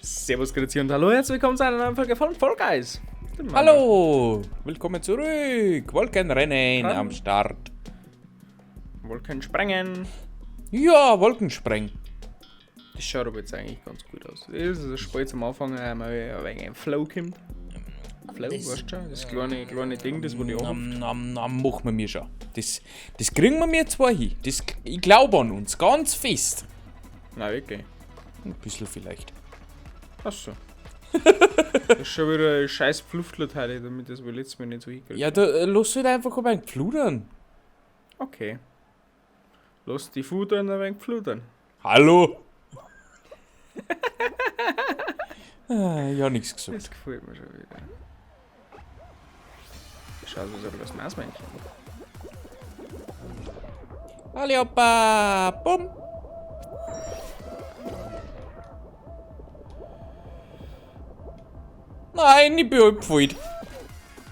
Servus, grüezi und hallo, herzlich willkommen zu einer neuen Folge von Fall Guys. Hallo, willkommen zurück. Wolkenrennen Dran. am Start. Wolken sprengen. Ja, Wolkensprengen. Das schaut aber jetzt eigentlich ganz gut aus. Das ist ein Spiel zum Anfang, mal ein wenig ein Flow kommt. Flow, Das- weißt du schon? Das kleine Ding, das wurde auch. Machen wir mir schon. Das kriegen wir mir zwar hin. Ich glaube an uns, ganz fest. Nein, wirklich. Ein bisschen vielleicht. Achso. Das ist schon wieder ein scheiß Pfluftlerteil, damit das wohl letztes Mal nicht so hinkriegt. Ja, da lass halt einfach ein wenig fludern. Okay. Lass die Futtern ein wenig fludern. Hallo. Ja, nichts gesagt. Das gefällt mir schon wieder. Schau, was aber das Maßmännchen. Hallo, Opa. Bumm. Nein, ich bin abgefallen.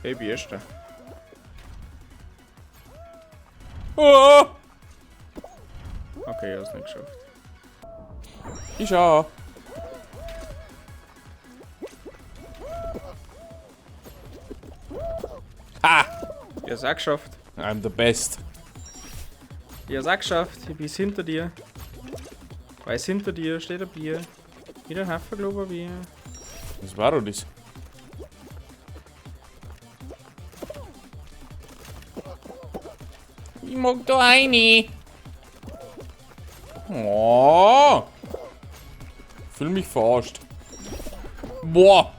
Hey, wie ist der? Oh, Okay, er hat es nicht geschafft. ich schau. Ha! Er hat es auch geschafft. I'm the best. Ja, sag geschafft, ich bin hinter dir. Weiß hinter dir, steht ein Bier. Wieder ein Hafergloberbier. Was war denn das? Ich mag da eine. Oh. Fühl mich verarscht. Boah.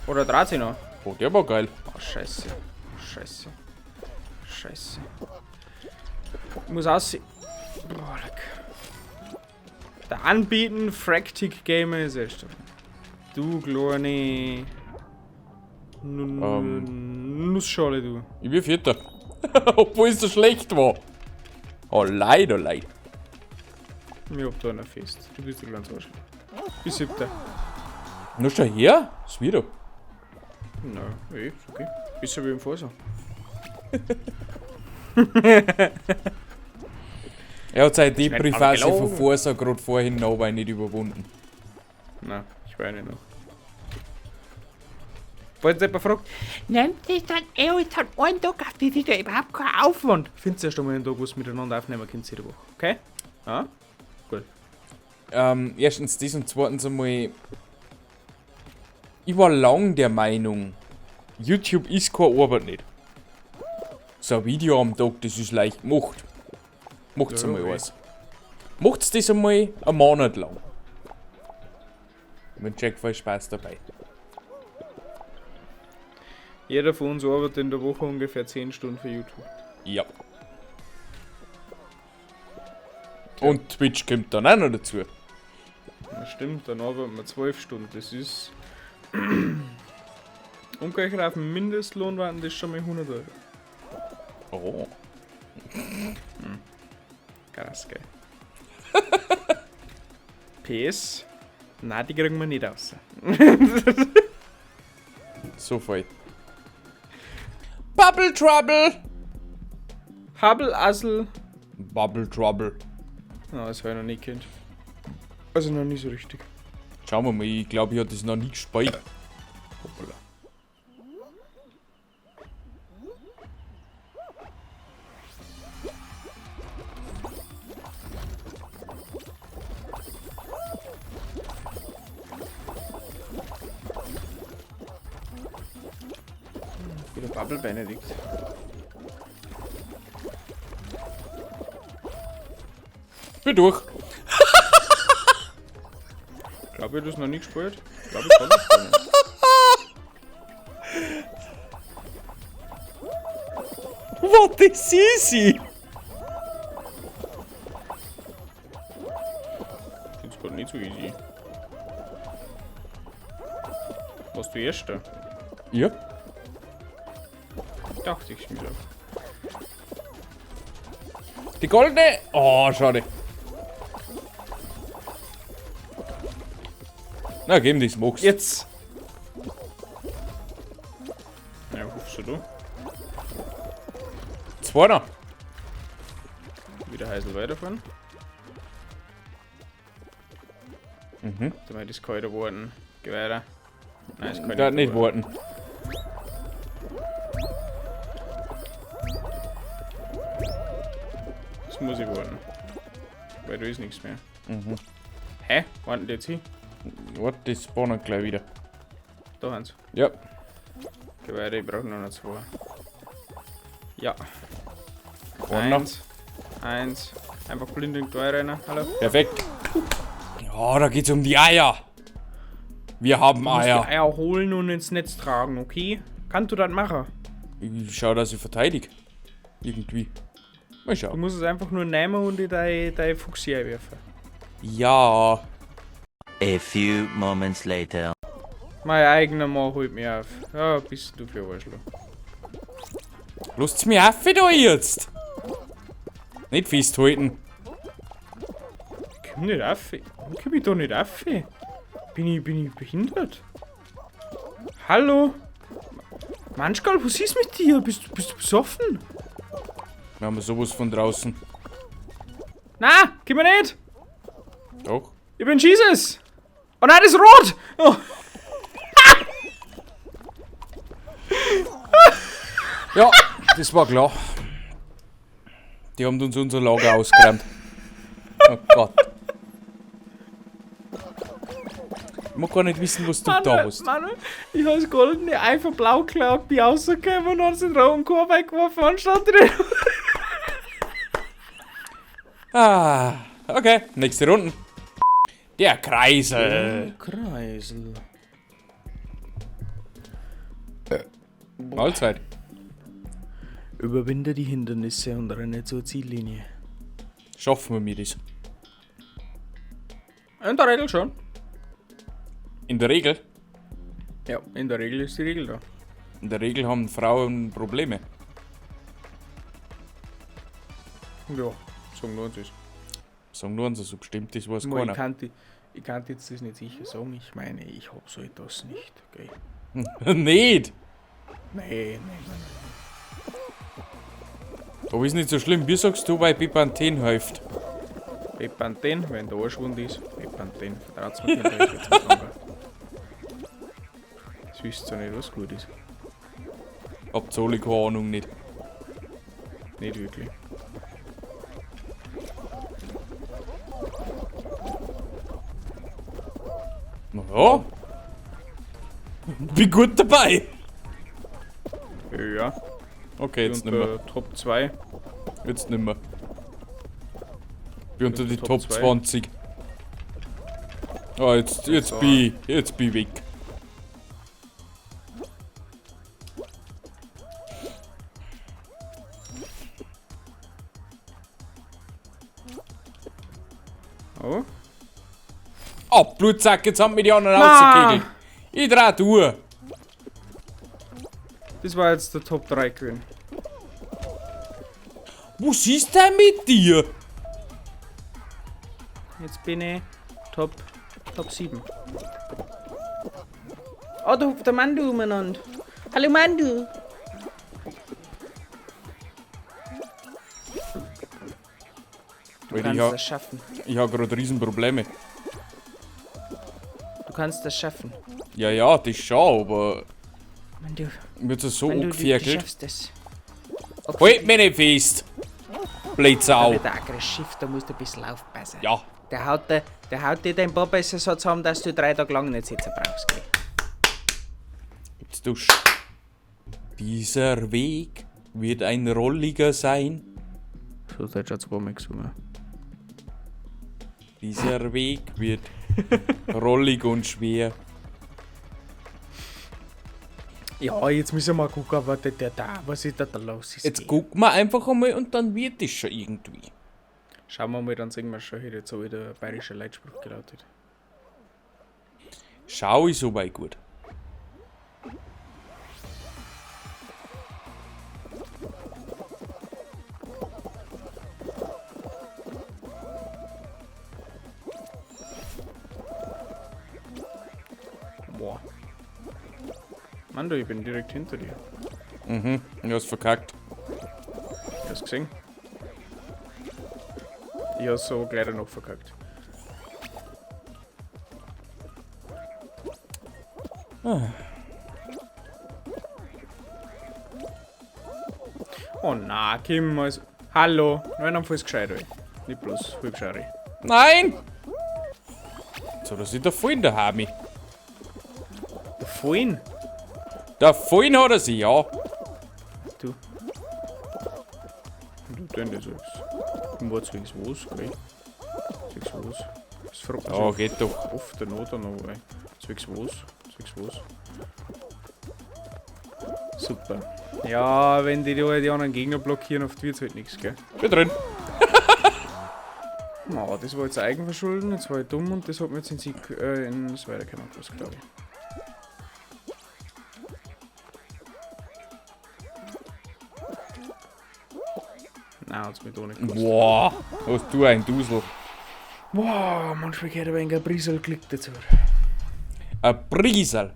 Oder dreht sie noch? Oh, der war geil. Oh, scheiße. Scheiße. Scheiße. Ich muss aussehen. Boah, leck. Der Anbieten Fractic Gamer ist echt. Du kleine Nussschale, du. Ich bin Vierter. Obwohl es so schlecht war. Oh, leid, oh leid. Ich hab da einer fest. Du bist ein kleines Arschloch. Bis 7. Nur schon her? Das wieder. Nein, ist okay. Bist du wie im Vorsaal. Er hat seine nicht Depri-Phase alle von gelogen. Forsa gerade vorhin aber nicht überwunden. Nein, ich weiß nicht noch. Falls jemand fragt, nimmt sich dann jetzt an einen Tag auf, das ist ja überhaupt kein Aufwand. Findest du erst einmal einen Tag, wo du miteinander aufnehmen kannst jede Woche, okay? Ja? Gut. Erstens das und zweitens einmal. Ich war lang der Meinung, YouTube ist keine Arbeit nicht. So ein Video am Tag, das ist leicht gemacht. Macht's Ja, einmal okay. was. Macht's das einmal einen Monat lang. Ich wünsche euch viel Spaß dabei. Jeder von uns arbeitet in der Woche ungefähr 10 Stunden für YouTube. Ja. Und Twitch kommt dann auch noch dazu. Das stimmt, dann arbeiten wir 12 Stunden. Das ist. Umgerechnet auf den Mindestlohn waren das schon mal 100 Euro. Oh. Krass, geil. PS. Nein, die kriegen wir nicht raus. So viel. Bubble Trouble! Hubble, Assel. Bubble Trouble. Ah, das habe ich noch nie kennt. Also noch nie so richtig. Schauen wir mal, ich glaube, ich habe das noch nie gespielt. Hoppala. Wieder Bubble Benedict. Bin durch. Glaube ich, das noch nie gespielt. Glaube ich, kann das gar nicht. What is easy? Das ist gerade nicht so easy. Was du Erster? Ja. Dachte ich mir. Die goldene. Oh, schade. Na, geben die Smokes. Jetzt! Ja, rufst du? Zweiter. Wieder Heisel weiterfahren. Mhm. Das kann ich da warten. Geh weiter. Nein, das kann ich Da nicht warten. Das muss ich warten. Weil da ist nichts mehr. Mhm. Hä? Warten die jetzt hin? Warte, die spawnen gleich wieder. Da haben sie. Ja. Geh weiter, ich brauche noch 2. Ja. Einer. Eins. Einfach blind in die Tür rennen. Hallo? Perfekt. Ja, da geht's um die Eier. Wir haben Du musst die Eier. Eier holen und ins Netz tragen, okay? Kannst du das machen? Ich schau, dass ich verteidige. Irgendwie. Mal Du schauen. musst es einfach nur nehmen und in deine Fuchsie werfen. Ja. A few moments later. Mein eigener Mann holt mich auf. Ja, bist du für Arschloch. Lasst's mich auf da jetzt. Nicht festhalten. Komm nicht auf. Komm ich da nicht auf. Bin ich behindert? Hallo? Manschgal, was ist mit dir? Bist du besoffen? Wir haben sowas von draußen. Na, gib mir nicht! Doch. Ich bin Jesus! Oh nein, das ist rot! Oh. Ja, das war klar. Die haben uns unser Lager ausgeräumt. Oh Gott. Ich mag gar nicht wissen, was du da hast. Manuel, ich habe das goldene Ei von blau geklaut, bin rausgekommen und habe den roten Korb weggeworfen und stand drin. Ah, okay. Nächste Runde. Der Kreisel. Kreisel. Mahlzeit. Überwinde die Hindernisse und renne zur Ziellinie. Schaffen wir das? In der Regel schon. In der Regel? Ja, in der Regel ist die Regel da. In der Regel haben Frauen Probleme. Ja, sagen wir uns das. Sagen nur uns, so bestimmt das weiß Ich keiner. kann jetzt das nicht sicher sagen. Ich meine, ich hab so etwas nicht. Okay. Nicht! Nein. Aber ist nicht so schlimm. Wie sagst du, weil Bepanthen hilft? Bepanthen, wenn der Arschwund ist. Bepanthen, vertraut's mir nicht, ich jetzt nicht sagen. Das wisst ihr nicht, was gut ist. Habt ihr alle keine Ahnung nicht. Nicht wirklich. Na ja. Bin gut dabei. Ja. Okay, jetzt Und nimmer. Top 2. Jetzt nimmer. Bin unter die Top Top 2. 20. Ah, jetzt bin ich weg. Oh. Ah, Blutsack, jetzt haben wir die anderen Na. rausgekegelt. Ich dreh durch. Das war jetzt der Top 3 gewesen. Was ist denn mit dir? Jetzt bin ich Top 7. Oh, der Mandu umeinander. Hallo Mandu. Du Weil kannst das schaffen. ich hab gerade Riesenprobleme. Du kannst das schaffen. Ja, das schon, aber Mandu, mir wird so Mandu, du angevierkelt. schaffst das. Halt mich nicht fest! Blitzau! Der aggressiv, da musst du ein bisschen aufpassen. Ja, Der haut dir den Papa so zusammen, dass du 3 Tage lang nicht sitzen brauchst. Gell? jetzt dusch. Dieser Weg wird ein rolliger sein. So, das hat schon 2 Mal gesungen. Dieser Weg wird rollig und schwer. Ja, jetzt müssen wir mal gucken, was ist da los ist. Jetzt gucken wir einfach einmal und dann wird es schon irgendwie. Schauen wir mal, dann singen wir schon. Hätte jetzt so wieder ein bayerischer Leitspruch gelautet. Schau ich so weit gut. Boah. Mann, du, ich bin direkt hinter dir. Mhm, du hast verkackt. Hast du gesehen? Ich hab's so gleich noch verkackt. Oh na, Kim, also. Hallo. Nein, dann voll's gescheit, ey. Nicht bloß halbschari. Nein! So, das ist der Freund, der Hami. Der Fohlen? Der Freund hat er sie, ja. Du. Du denn das alles? Du warst wegen was, gell? Wegen was? Das fragt man Ja, sich geht doch. oft der Not noch, ey. Wegen was? Wegen was? Super. Ja, wenn die anderen Gegner blockieren, oft wird's halt nichts, gell? Bin drin. Na, das war jetzt Eigenverschulden, jetzt war ich dumm und das hat mir jetzt in Sieg, ins Weiterkommen gepasst, glaube ich. Nein, hat's mir da nicht gepasst. Boah, hast du ein Dusel. Wow, manchmal geht aber ein Brisel Glück dazu. Ein Briesel.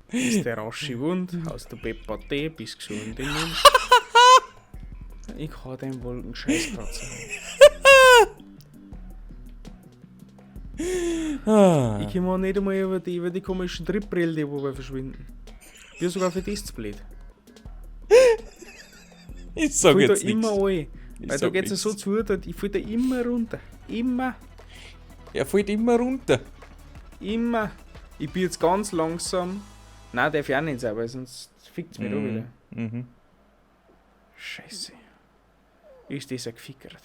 Ist der rasche Wund, aus der Peppa Tee bis gesund im Mund. Ich kann den Wolkenscheißkratzer. Ich komme nicht einmal über die komischen Trittbrillen, die wobei verschwinden. Ich bin sogar für das zu blöd. Ich sag Ich jetzt da immer nichts. an. Weil da geht es so zu, ich fall da immer runter. Immer. Er fällt immer runter. Immer. Ich bin jetzt ganz langsam. Nein, darf ich auch nicht sein, weil sonst fickt es mich da wieder. Mhm. Scheiße. Ist das ja gefickert.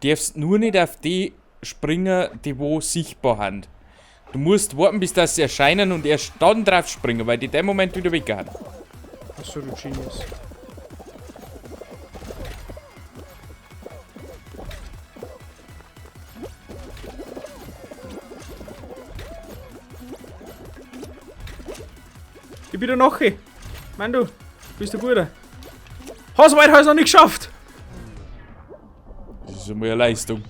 Du darfst nur nicht auf die springen, die wo sichtbar sind. Du musst warten, bis das sie erscheinen und erst dann drauf springen, weil die in dem Moment wieder weggehen. Achso, du Genius. Ich bin der Nochi. Mein du, bist du guter? So weit habe ich noch nicht geschafft. Das ist einmal eine Leistung.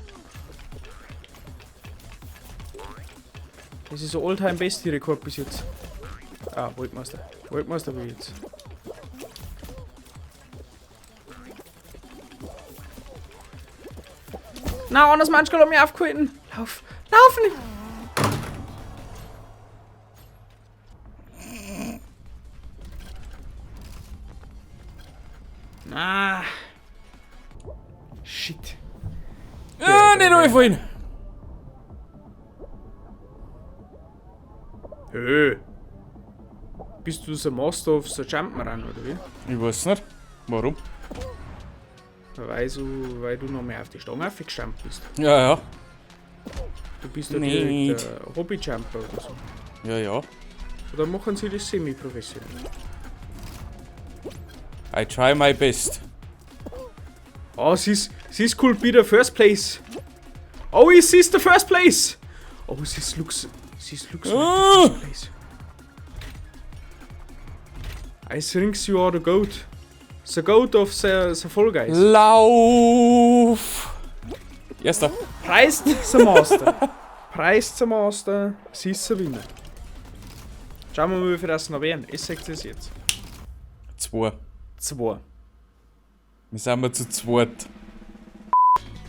Das ist so All-Time-Best-Rekord bis jetzt. Ah, Waldmeister. Waldmeister bin ich jetzt. Na, anders manchmal hat mich aufgehalten. Lauf. Lauf nicht. Ah. Shit. Ja, nicht runterfallen. Hö. Bist du so Master of the Jump'n'Run, oder wie? Ich weiß nicht. Warum? Weil du noch mehr auf die Stange aufgestampft bist. Ja, ja. Du bist ja Nicht. direkt Hobbyjumper oder so. Ja, ja. Oder machen sie das semi-professionell? I try my best. Oh, she's could be the first place. Oh, she's the first place. Oh, she's looks like the first place. I think you are the goat. The goat of the Fall Guys. Lauf! Erster. Preist the Master. Preist the Master. Sie ist der Winner. Schauen wir mal, wie viel das noch werden. Ich sag das jetzt. 2. 2. Wir sind wir zu zweit.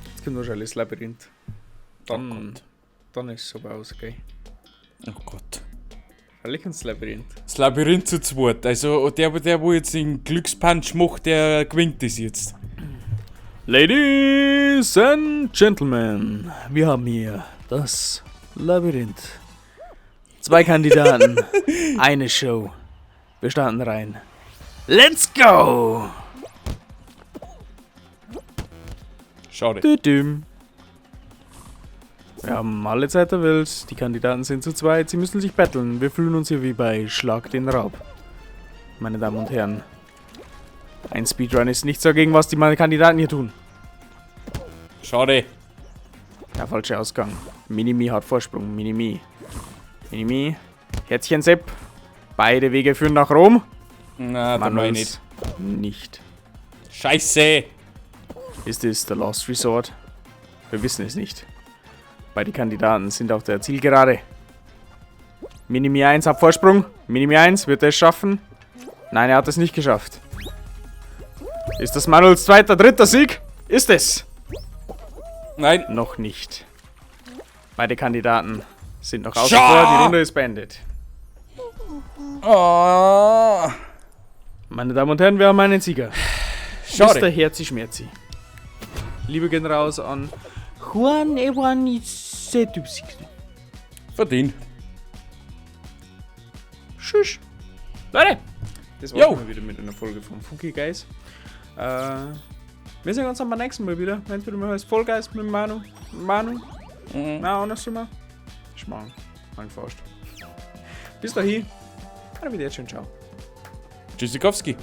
Jetzt kommt wahrscheinlich das Labyrinth. Dann ist es aber aus, gell? Oh Gott. Vielleicht ins Labyrinth. Das Labyrinth zu zweit. Also der wo jetzt den Glückspunch macht, der gewinnt das jetzt. Ladies and Gentlemen, wir haben hier das Labyrinth. 2 Kandidaten, eine Show. Wir starten rein. Let's go! Schade. Düdüm. Wir haben alle Zeit der Welt. Die Kandidaten sind zu zweit. Sie müssen sich battlen. Wir fühlen uns hier wie bei Schlag den Raab. Meine Damen und Herren. Ein Speedrun ist nichts dagegen, was die meine Kandidaten hier tun. Schade. Ja, falscher Ausgang. Minimi hat Vorsprung. Minimi. Minimi. Herzchen Sepp. Beide Wege führen nach Rom. Na, da meine ich nicht. Nicht. Scheiße. Ist es der Last Resort? Wir wissen es nicht. Beide Kandidaten sind auf der Zielgerade. Minimi 1 hat Vorsprung. Minimi 1 wird er es schaffen. Nein, er hat es nicht geschafft. Ist das Manuels zweiter, dritter Sieg? Ist es? Nein. Noch nicht. Beide Kandidaten sind noch außen vor. Die Runde ist beendet. Oh. Meine Damen und Herren, wir haben einen Sieger. Schade. Mr. Herzi-Schmerzi. Liebe gehen raus an Juan Ewanizetupsi. Verdient. Tschüss. Leute, das Jo. war's mal wieder mit einer Folge von Funky Guys. Wir sehen uns dann beim nächsten Mal wieder, wenn es wieder mal heißt Fall Guys mit Manu. Nein, anders immer. Schmarrn. Fast. Bis dahin. Wieder jetzt schon. Ciao. Tschüssikowski.